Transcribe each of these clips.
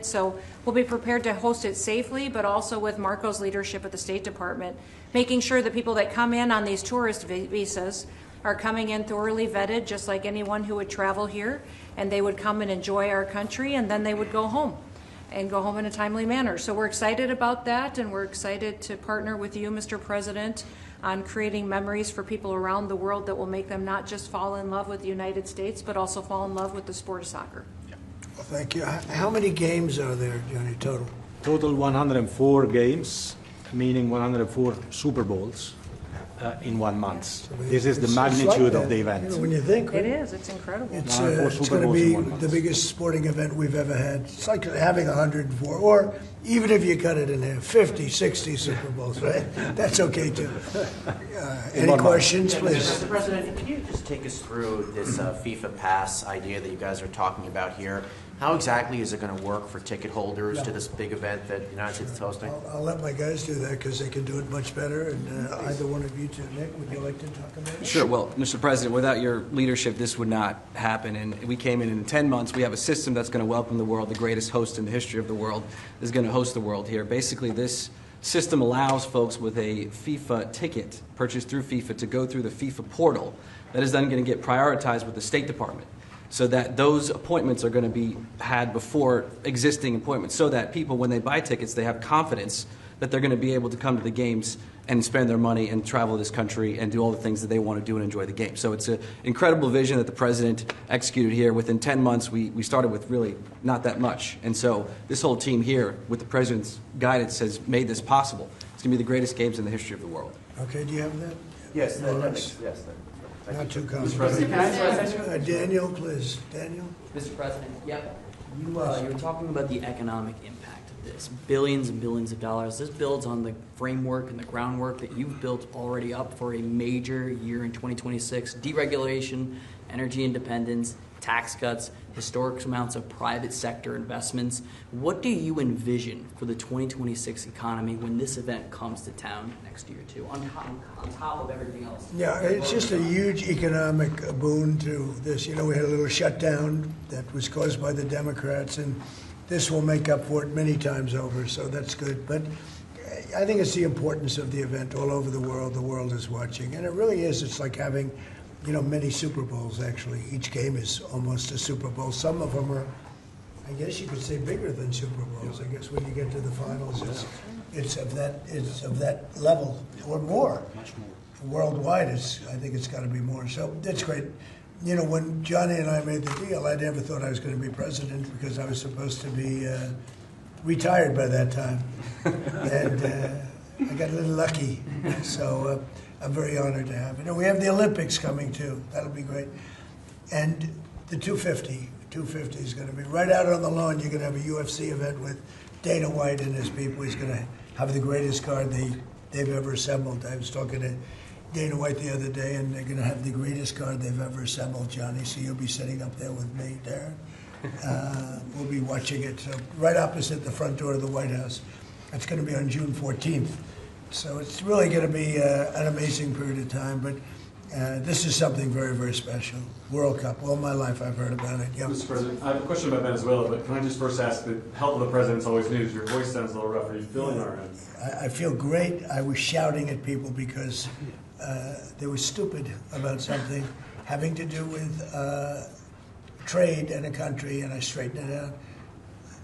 So we'll be prepared to host it safely, but also with Marco's leadership at the State Department, making sure that people that come in on these tourist visas are coming in thoroughly vetted, just like anyone who would travel here, and they would come and enjoy our country, and then they would go home and go home in a timely manner. So we're excited about that, and we're excited to partner with you, Mr. President, on creating memories for people around the world that will make them not just fall in love with the United States, but also fall in love with the sport of soccer. Well, thank you. How many games are there, Johnny, total? Total 104 games, meaning 104 Super Bowls in 1 month. This is the magnitude of the event. You know, when you think It is. It's incredible. it's going to be the biggest sporting event we've ever had. It's like having 104, or even if you cut it in half, 50, 60 Super Bowls, right? That's okay, too. Any questions, please? Mr. President, can you just take us through this FIFA Pass idea that you guys are talking about here? How exactly is it going to work for ticket holders to this big event that the United States is hosting? I'll let my guys do that because they can do it much better. And either one of you two, Nick, would you like to talk about it? Sure. Well, Mr. President, without your leadership, this would not happen. And we came in 10 months. We have a system that's going to welcome the world. The greatest host in the history of the world is going to host the world here. Basically, this system allows folks with a FIFA ticket purchased through FIFA to go through the FIFA portal. That is then going to get prioritized with the State Department, so that those appointments are going to be had before existing appointments, so that people, when they buy tickets, they have confidence that they're going to be able to come to the games and spend their money and travel this country and do all the things that they want to do and enjoy the game. So it's an incredible vision that the President executed here. Within 10 months, we started with really not that much. And so this whole team here, with the President's guidance, has made this possible. It's going to be the greatest games in the history of the world. Okay, do you have that? Yes, Yes. Not too complicated. Daniel, please. Daniel? Mr. President, yep. You were talking about the economic impact of this. Billions and billions of dollars. This builds on the framework and the groundwork that you've built already up for a major year in 2026. Deregulation, energy independence, tax cuts, historic amounts of private sector investments. What do you envision for the 2026 economy when this event comes to town next year, too, on top of everything else? Yeah, it's just a huge economic boon to this. You know, we had a little shutdown that was caused by the Democrats, and this will make up for it many times over, so that's good. But I think it's the importance of the event all over the world. The world is watching, and it really is. It's like having, you know, many Super Bowls, actually. Each game is almost a Super Bowl. Some of them are, I guess you could say, bigger than Super Bowls. I guess when you get to the finals, it's of that level or more. Much more. Worldwide, I think it's got to be more. So that's great. You know, when Johnny and I made the deal, I never thought I was going to be president because I was supposed to be retired by that time. And I got a little lucky. So I'm very honored to have it. And we have the Olympics coming, too. That'll be great. And the 250 is going to be right out on the lawn. You're going to have a UFC event with Dana White and his people. He's going to have the greatest card they've ever assembled. I was talking to Dana White the other day, and they're going to have the greatest card they've ever assembled, Johnny. So you'll be sitting up there with me, Darren. We'll be watching it. So right opposite the front door of the White House. It's going to be on June 14th. So it's really going to be an amazing period of time, but this is something very, very special. World Cup. All my life I've heard about it. Yep. Mr. President, I have a question about Venezuela, but can I just first ask, the health of the president's always news. Your voice sounds a little rough. Are you feeling all right? I feel great. I was shouting at people because they were stupid about something having to do with trade in a country, and I straightened it out.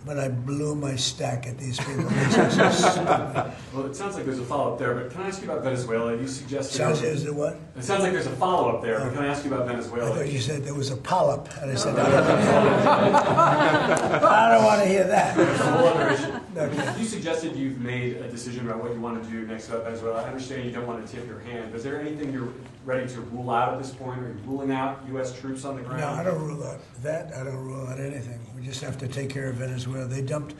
But I blew my stack at these people. Well, it sounds like there's a follow-up there, but can I ask you about Venezuela? You suggested... Is there what? It sounds like there's a follow-up there, but can I ask you about Venezuela? I thought you said there was a polyp, and I said, I don't want to hear that. That's a whole other issue. Okay. You suggested you've made a decision about what you want to do next about Venezuela. I understand you don't want to tip your hand, but is there anything you're ready to rule out at this point? Are you ruling out U.S. troops on the ground? No, I don't rule out that. I don't rule out anything. We just have to take care of Venezuela. They dumped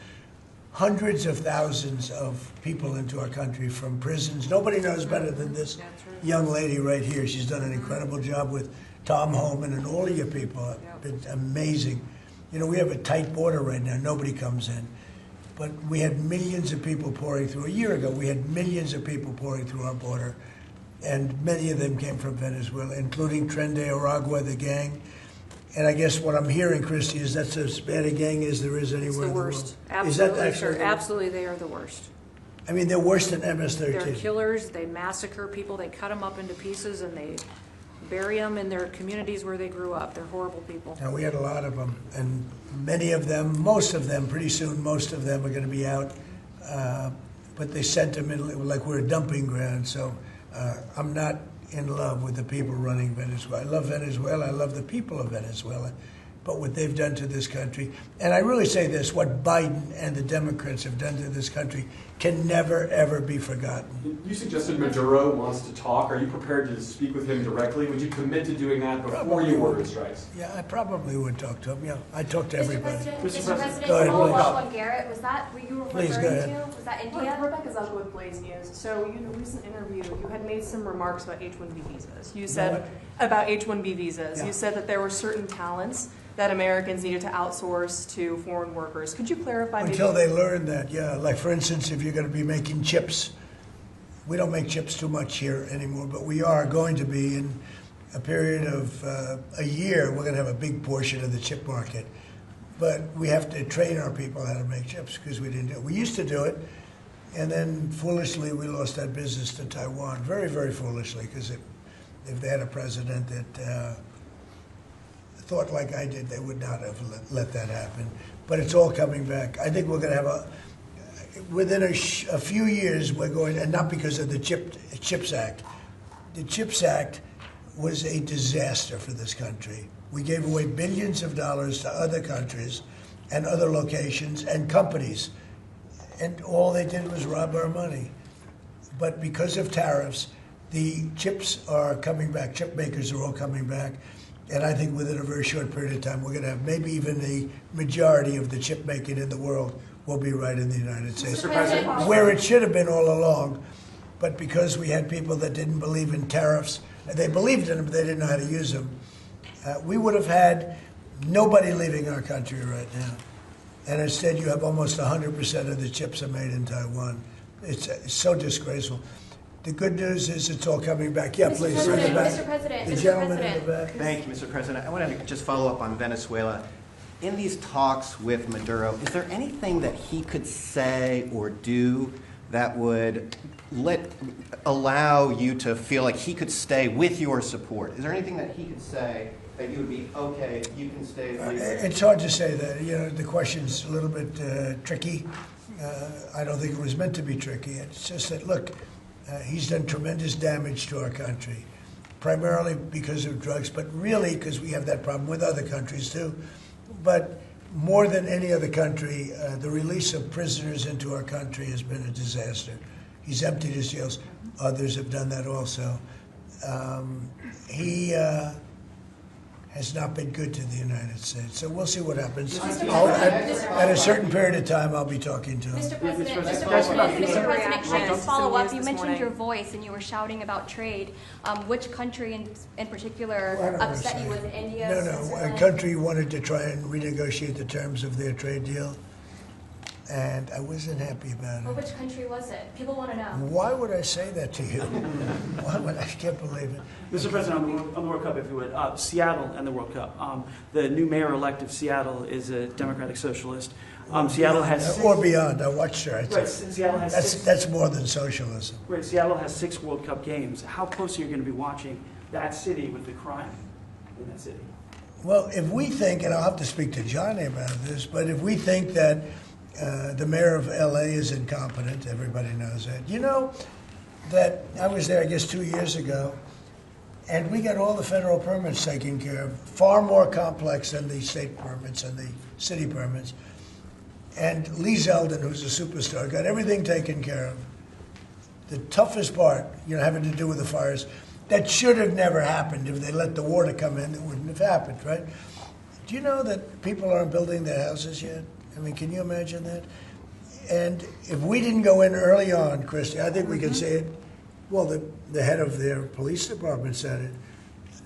hundreds of thousands of people into our country from prisons. Nobody knows better than this young lady right here. She's done an incredible job with Tom Homan and all of your people. It's amazing. You know, we have a tight border right now. Nobody comes in. But we had millions of people pouring through. A year ago, we had millions of people pouring through our border. And many of them came from Venezuela, including Tren de Aragua, the gang. And I guess what I'm hearing, Christy, is that's as bad a gang as there is anywhere It's in the the world. worst. Is that Absolutely, actually? sir. Absolutely, they are the worst. I mean, they're worse than MS-13. They're killers. They massacre people. They cut them up into pieces and they bury them in their communities where they grew up. They're horrible people. And we had a lot of them, and many of them, most of them, pretty soon, most of them are going to be out. But they sent them in like we're a dumping ground. So I'm not in love with the people running Venezuela. I love Venezuela. I love the people of Venezuela. But what they've done to this country, and I really say this, what Biden and the Democrats have done to this country can never, ever be forgotten. You suggested Maduro wants to talk. Are you prepared to speak with him directly? Would you commit to doing that before you order strikes? Yeah, I probably would talk to him. Yeah, I talk to Mr. everybody. Mr. President, Go ahead, follow please. up on Garrett, was that what you were Please, referring go to? ahead. Was that India? Rebecca Zucco with Blaze News. So, in a recent interview, you had made some remarks about H-1B visas. You said about H-1B visas. Yeah. You said that there were certain talents that Americans needed to outsource to foreign workers. Could you clarify? Until they learn that, yeah. Like, for instance, if you're going to be making chips, we don't make chips too much here anymore, but we are going to be in a period of a year. We're going to have a big portion of the chip market. But we have to train our people how to make chips because we didn't do it. We used to do it, and then foolishly we lost that business to Taiwan. Very, very foolishly, because if they had a president that thought like I did, they would not have let that happen. But it's all coming back. I think we're going to have within a few years, we're going, and not because of the CHIPS Act. The CHIPS Act was a disaster for this country. We gave away billions of dollars to other countries and other locations and companies, and all they did was rob our money. But because of tariffs, the chips are coming back. Chip makers are all coming back. And I think within a very short period of time, we're going to have maybe even the majority of the chip making in the world will be right in the United States. Where it should have been all along. But because we had people that didn't believe in tariffs, they believed in them, but they didn't know how to use them, we would have had nobody leaving our country right now. And instead, you have almost 100% of the chips are made in Taiwan. It's so disgraceful. The good news is it's all coming back. Yeah, please. Mr. President, The Mr. gentleman in the President. back. Thank you, Mr. President. I wanted to just follow up on Venezuela. In these talks with Maduro, is there anything that he could say or do that would allow you to feel like he could stay with your support? Is there anything that he could say that you would be, okay, you can stay? It's hard to say that. You know, the question's a little bit tricky. I don't think it was meant to be tricky. It's just that, look, he's done tremendous damage to our country, primarily because of drugs, but really because we have that problem with other countries too. But more than any other country, the release of prisoners into our country has been a disaster. He's emptied his jails. Others have done that also. He has not been good to the United States. So we'll see what happens. At a certain period of time, I'll be talking to him. Mr. President, Mr. can I just follow up? You This mentioned morning. your voice and you were shouting about trade. Which country in particular I don't upset you? understand. Was it India? No, a Switzerland? country wanted to try and renegotiate the terms of their trade deal, and I wasn't happy about Well, it. which country was it? People want to know. Why would I say that to you? I can't believe it. Mr. President, on the World Cup, if you would, Seattle and the World Cup. The new mayor-elect of Seattle is a Democratic Socialist. Seattle has Or beyond. I watched her. right, Seattle has That's more than socialism. right. Seattle has 6 World Cup games. How close are you going to be watching that city with the crime in that city? Well, if we think, and I'll have to speak to Johnny about this, but if we think that the mayor of L.A. is incompetent, everybody knows that. You know that I was there, I guess, 2 years ago, and we got all the federal permits taken care of, far more complex than the state permits and the city permits. And Lee Zeldin, who's a superstar, got everything taken care of. The toughest part, having to do with the fires, that should have never happened. If they let the water come in, it wouldn't have happened, right? Do you know that people aren't building their houses yet? I mean, can you imagine that? And if we didn't go in early on, Christy, I think we can say it. Well, the head of their police department said it.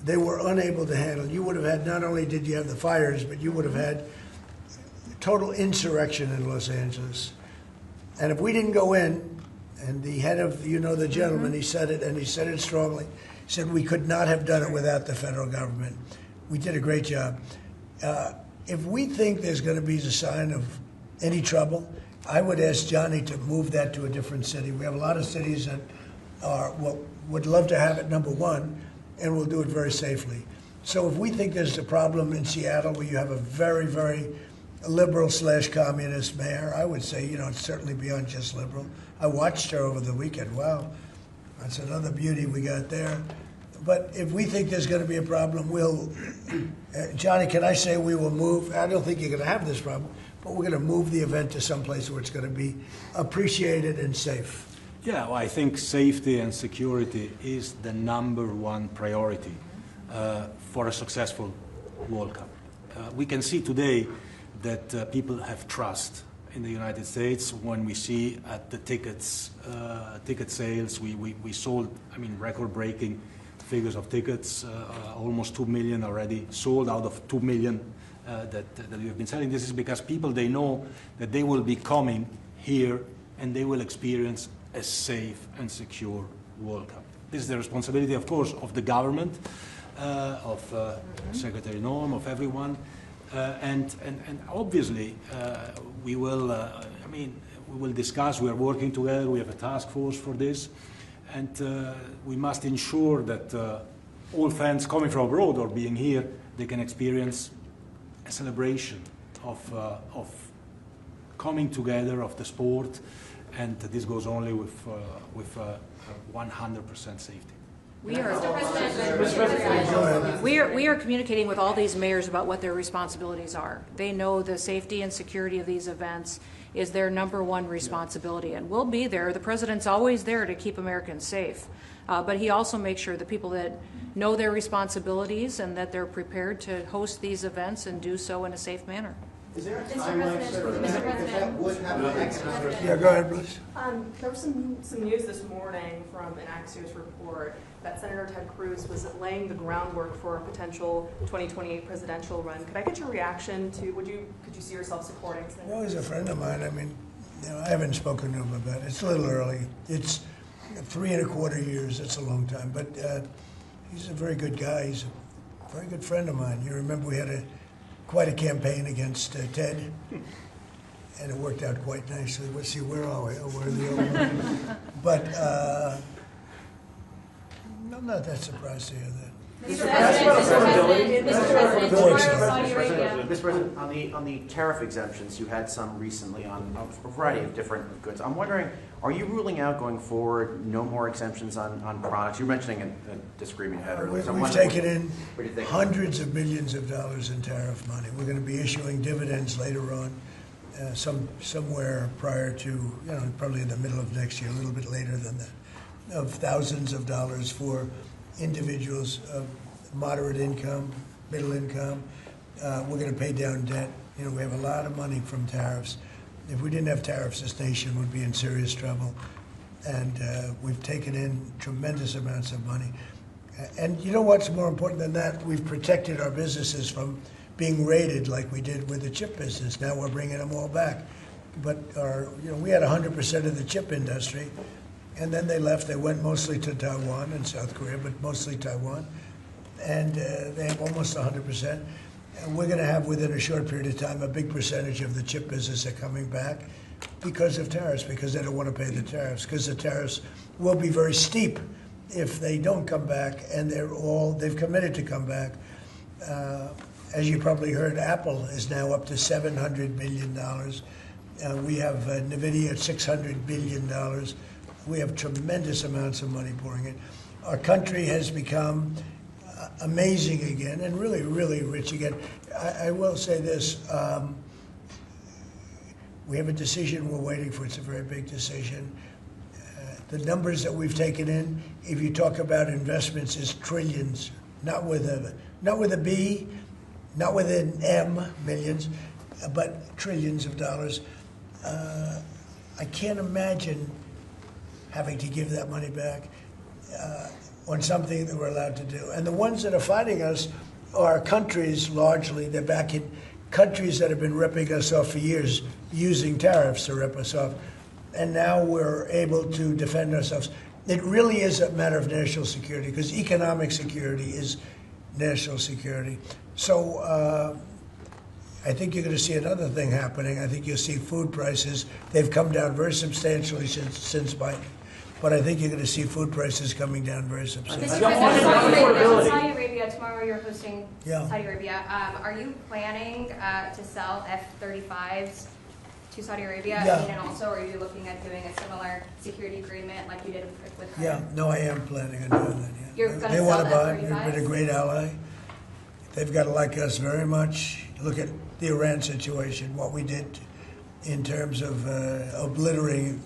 They were unable to handle. You would have had, not only did you have the fires, but you would have had total insurrection in Los Angeles. And if we didn't go in, and the head of, the gentleman, he said it, and he said it strongly. He said we could not have done it without the federal government. we did a great job. If we think there's going to be a sign of any trouble, I would ask Johnny to move that to a different city. We have a lot of cities that would love to have it number one, and we'll do it very safely. So if we think there's a problem in Seattle where you have a very, very liberal/communist mayor, I would say, it's certainly beyond just liberal. I watched her over the weekend. Wow, that's another beauty we got there. But if we think there's going to be a problem, Johnny, can I say we will move? I don't think you're going to have this problem, but we're going to move the event to someplace where it's going to be appreciated and safe. Yeah, well, I think safety and security is the #1 priority for a successful World Cup. We can see today that people have trust in the United States when we see at the ticket sales, we sold, record-breaking figures of tickets, almost 2 million already sold out of 2 million that we have been selling. This is because people, they know that they will be coming here and they will experience a safe and secure World Cup. This is the responsibility, of course, of the government, of Secretary Noem, of everyone, and obviously we will. We will discuss. We are working together. We have a task force for this, and we must ensure that all fans coming from abroad or being here, they can experience a celebration of coming together of the sport. And this goes only with 100% safety. We are communicating with all these mayors about what their responsibilities are. They know the safety and security of these events is their #1 responsibility, and we'll be there. The president's always there to keep Americans safe, but he also makes sure that people that know their responsibilities and that they're prepared to host these events and do so in a safe manner. Is there a timeline? That would have an economic. Yeah, go ahead, please. There was some news this morning from an Axios report that Senator Ted Cruz was laying the groundwork for a potential 2028 presidential run. Could I get your reaction to? Could you see yourself supporting Senator? Well, he's a friend of mine. I haven't spoken to him about it. It's a little early. It's 3.25 years. That's a long time. But he's a very good guy. He's a very good friend of mine. You remember we had quite a campaign against Ted, and it worked out quite nicely. Let's see, where are we? Oh, we're the old one. But I'm not that surprised to hear that. Mr. President, on the tariff exemptions, you had some recently on a variety of different goods. I'm wondering, are you ruling out going forward no more exemptions on products? You were mentioning a disagreement you had earlier. We've taken in hundreds of millions of dollars in tariff money. We're going to be issuing dividends later on, somewhere prior to, probably in the middle of next year, a little bit later than that, of thousands of dollars for individuals of moderate income, middle income. We're going to pay down debt. We have a lot of money from tariffs. If we didn't have tariffs, this nation would be in serious trouble. And we've taken in tremendous amounts of money. And you know what's more important than that? We've protected our businesses from being raided like we did with the chip business. Now we're bringing them all back. But we had 100% of the chip industry. And then they left. They went mostly to Taiwan and South Korea, but mostly Taiwan. And they have almost 100%. And we're going to have, within a short period of time, a big percentage of the chip business are coming back because of tariffs, because they don't want to pay the tariffs, because the tariffs will be very steep if they don't come back, and they've committed to come back. As you probably heard, Apple is now up to $700 billion. We have NVIDIA at $600 billion. We have tremendous amounts of money pouring in. Our country has become amazing again and really, really rich again. I will say this. We have a decision we're waiting for. It's a very big decision. The numbers that we've taken in, if you talk about investments, is trillions, not with a B, not with an M, millions, but trillions of dollars. I can't imagine having to give that money back on something that we're allowed to do. And the ones that are fighting us are countries, largely. They're back in countries that have been ripping us off for years, using tariffs to rip us off. And now we're able to defend ourselves. It really is a matter of national security, because economic security is national security. So I think you're going to see another thing happening. I think you'll see food prices. They've come down very substantially since Biden. But I think you're going to see food prices coming down very substantially. Saudi Arabia, tomorrow you're hosting Saudi Arabia. Are you planning to sell F-35s to Saudi Arabia? Yeah. And also, are you looking at doing a similar security agreement like you did with Qatar? Yeah, no, I am planning on doing that, yeah. You're gonna They sell want to the buy. F-35s? They've been a great ally. They've got to like us very much. Look at the Iran situation, what we did in terms of obliterating,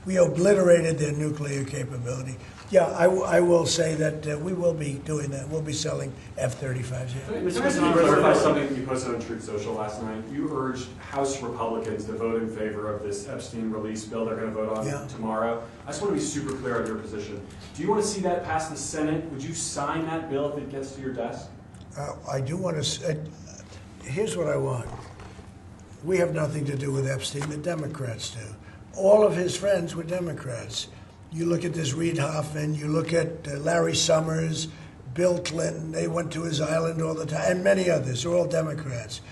we obliterated their nuclear capability. Yeah, I will say that we will be doing that. We'll be selling F-35s. Yeah. Mr. President, to clarify something you posted on Truth Social last night. You urged House Republicans to vote in favor of this Epstein release bill they're going to vote on tomorrow. I just want to be super clear on your position. Do you want to see that pass the Senate? Would you sign that bill if it gets to your desk? I do want to. Here's what I want. We have nothing to do with Epstein. The Democrats do. All of his friends were Democrats. You look at this Reid Hoffman, you look at Larry Summers, Bill Clinton, they went to his island all the time, and many others. They're all Democrats.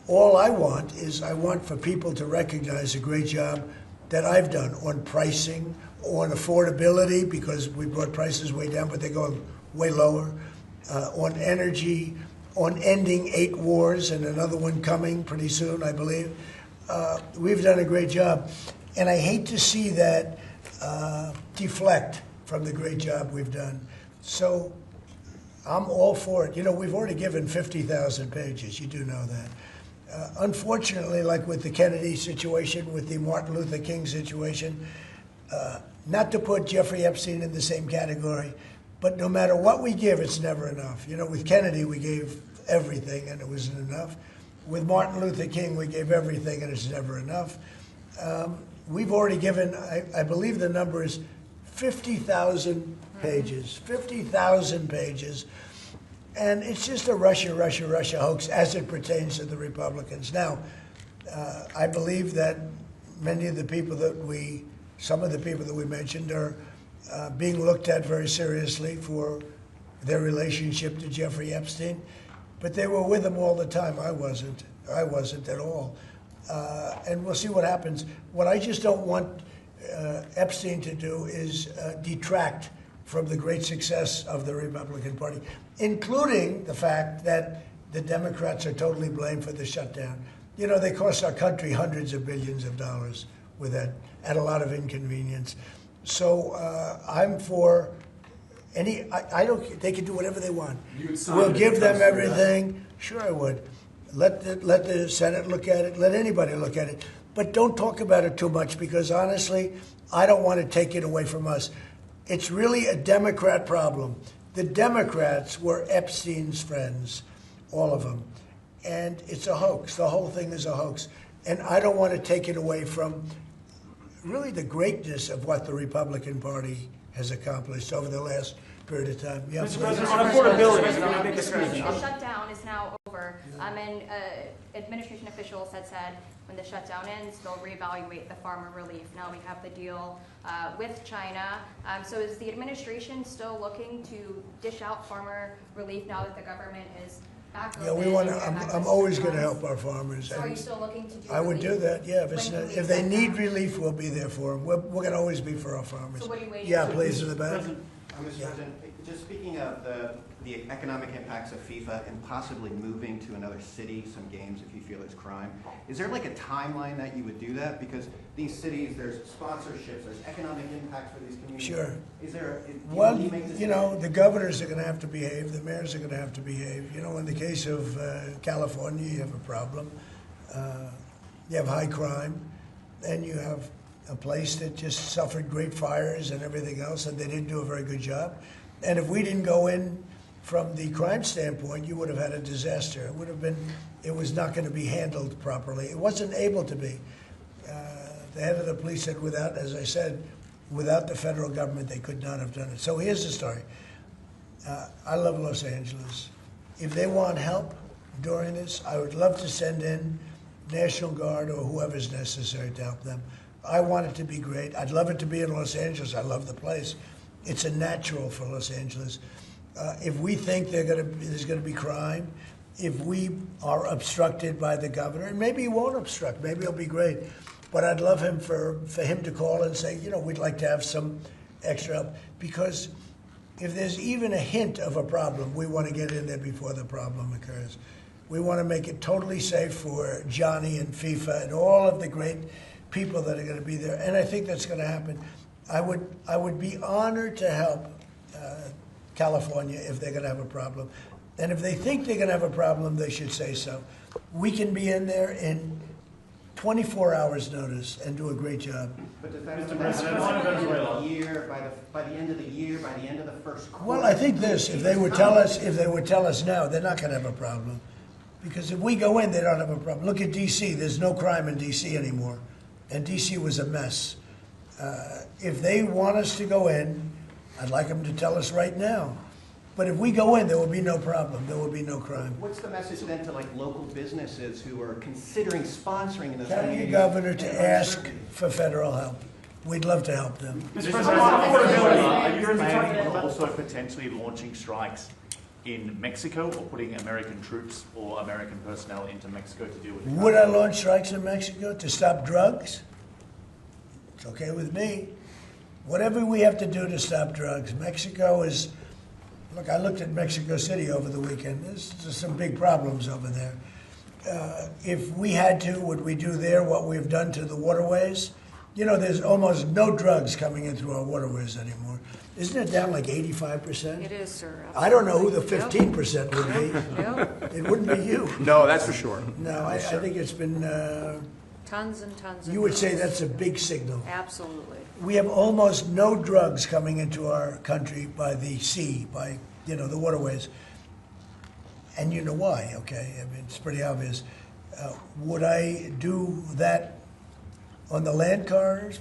All I want is for people to recognize the great job that I've done on pricing, on affordability, because we brought prices way down, but they're going way lower, on energy, on ending 8 wars and another one coming pretty soon, I believe. We've done a great job. And I hate to see that deflect from the great job we've done. So I'm all for it. We've already given 50,000 pages. You do know that. Unfortunately, like with the Kennedy situation, with the Martin Luther King situation, not to put Jeffrey Epstein in the same category, but no matter what we give, it's never enough. With Kennedy, we gave everything, and it wasn't enough. With Martin Luther King, we gave everything, and it's never enough. We've already given, I believe the number is 50,000 pages. 50,000 pages. And it's just a Russia hoax as it pertains to the Republicans. Now, I believe that some of the people that we mentioned are being looked at very seriously for their relationship to Jeffrey Epstein. But they were with him all the time. I wasn't at all. And we'll see what happens. What I just don't want Epstein to do is detract from the great success of the Republican Party, including the fact that the Democrats are totally blamed for the shutdown. They cost our country hundreds of billions of dollars with that, at a lot of inconvenience. So I'm for I don't. They can do whatever they want. We'll give them everything. Sure, I would. Let the Senate look at it. Let anybody look at it. But don't talk about it too much, because honestly, I don't want to take it away from us. It's really a Democrat problem. The Democrats were Epstein's friends, all of them. And it's a hoax. The whole thing is a hoax. And I don't want to take it away from really the greatness of what the Republican Party has accomplished over the last period of time. Yeah, Mr. President, on affordability, the shutdown is now over, and administration officials had said when the shutdown ends, they'll reevaluate the farmer relief. Now we have the deal with China. So is the administration still looking to dish out farmer relief now that the government is back open? Yeah, we want to. I'm always going to help our farmers. So are you still looking to do I would relief? do that, yeah. If they need relief, we'll be there for them. We're going to always be for our farmers. So what are you waiting Yeah, for? please, in the back. Mr. President, just speaking of the economic impacts of FIFA and possibly moving to another city, some games if you feel it's crime, is there like a timeline that you would do that? Because these cities, there's sponsorships, there's economic impacts for these communities. Sure. Is there, Well, do you make this the governors are going to have to behave. The mayors are going to have to behave. In the case of California, you have a problem. You have high crime, and you have a place that just suffered great fires and everything else, and they didn't do a very good job. And if we didn't go in from the crime standpoint, you would have had a disaster. It was not going to be handled properly. It wasn't able to be. The head of the police said as I said, without the federal government, they could not have done it. So here's the story. I love Los Angeles. If they want help during this, I would love to send in National Guard or whoever's necessary to help them. I want it to be great. I'd love it to be in Los Angeles. I love the place. It's a natural for Los Angeles. If we think there's going to be crime, if we are obstructed by the governor, and maybe he won't obstruct, maybe it'll be great, but I'd love him for him to call and say, we'd like to have some extra help, because if there's even a hint of a problem, we want to get in there before the problem occurs. We want to make it totally safe for Johnny and FIFA and all of the great people that are going to be there, and I think that's going to happen. I would be honored to help California if they're going to have a problem. And if they think they're going to have a problem, they should say so. We can be in there in 24 hours notice and do a great job. But does that mean by the year, by the end of the year, by the end of the first quarter? Well, I think this, if they would tell us now, they're not going to have a problem. Because if we go in, they don't have a problem. Look at D.C. There's no crime in D.C. anymore. And D.C. was a mess. If they want us to go in, I'd like them to tell us right now. But if we go in, there will be no problem. There will be no crime. What's the message then to local businesses who are considering sponsoring this? Tell your governor to ask for federal help. We'd love to help them. Mr. President, are you planning on also potentially launching strikes in Mexico or putting American troops or American personnel into Mexico to deal with it? Would I launch strikes in Mexico to stop drugs? It's okay with me. Whatever we have to do to stop drugs. Mexico is... Look, I looked at Mexico City over the weekend. There's some big problems over there. If we had to, would we do there what we've done to the waterways? There's almost no drugs coming in through our waterways anymore. Isn't it down like 85%? It is, sir. Absolutely. I don't know who the 15% would be. Yep. It wouldn't be you. No, that's for sure. No, I think it's been... Tons and tons of you would say drugs. that's a big signal. Absolutely. We have almost no drugs coming into our country by the sea, by the waterways. And you know why, okay? I mean, it's pretty obvious. Would I do that on the land corridors?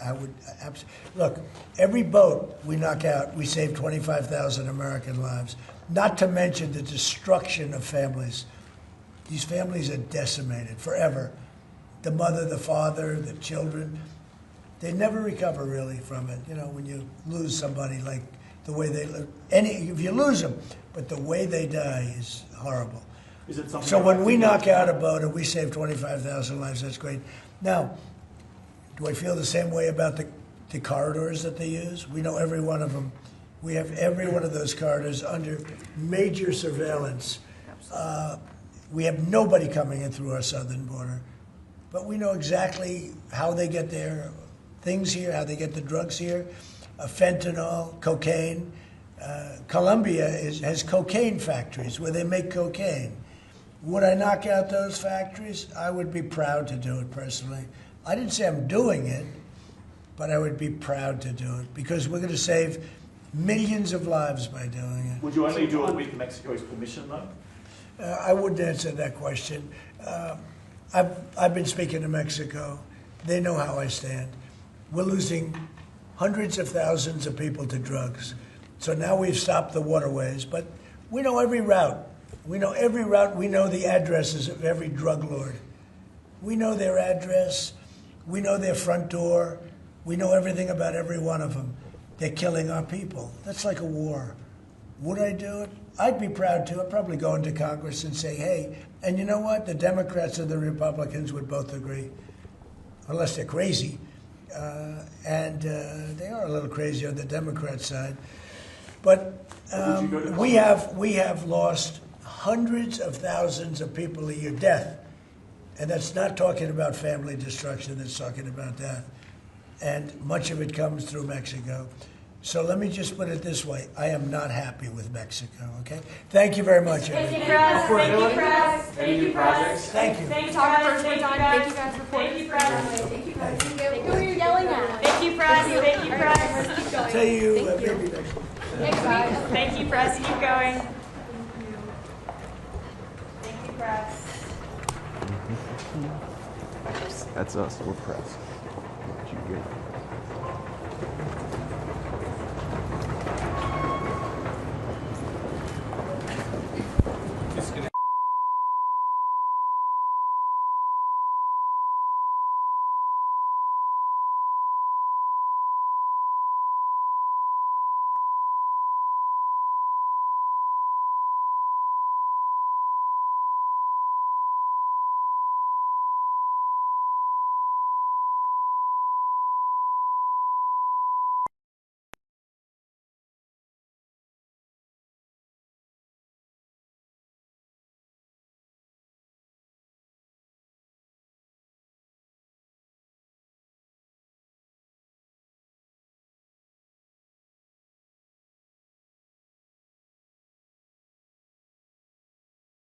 I would absolutely. Look, every boat we knock out, we save 25,000 American lives. Not to mention the destruction of families. These families are decimated forever. The mother, the father, the children. They never recover really from it. When you lose somebody, like the way they live. If you lose them, but the way they die is horrible. Is it something? So when we knock out a boat and we save 25,000 lives, that's great. Now, do I feel the same way about the corridors that they use? We know every one of them. We have every one of those corridors under major surveillance. We have nobody coming in through our southern border. But we know exactly how they get their things here, how they get the drugs here, fentanyl, cocaine. Colombia has cocaine factories where they make cocaine. Would I knock out those factories? I would be proud to do it personally. I didn't say I'm doing it, but I would be proud to do it because we're going to save millions of lives by doing it. Would you only do it with Mexico's permission, though? I wouldn't answer that question. I've been speaking to Mexico. They know how I stand. We're losing hundreds of thousands of people to drugs. So now we've stopped the waterways, but we know every route. We know every route. We know the addresses of every drug lord. We know their address. We know their front door. We know everything about every one of them. They're killing our people. That's like a war. Would I do it? I'd be proud to. I'd probably go into Congress and say, hey, and you know what? The Democrats and the Republicans would both agree, unless they're crazy. And they are a little crazy on the Democrat side. But we have lost hundreds of thousands of people a year, death. And that's not talking about family destruction, that's talking about death. And much of it comes through Mexico. So let me just put it this way. I am not happy with Mexico, okay? Thank you very much, everybody. Thank you, press. Thank you, press. Any new projects? Thank you. Thank you, press. Thank you, guys, for Thank you, press. Thank you, press. Who are you yelling at? Thank you, press. Thank you, press. I'll tell you maybe next week. Next week. Thank you, press. Keep going. Thank you, press. That's us. We're press. What you get?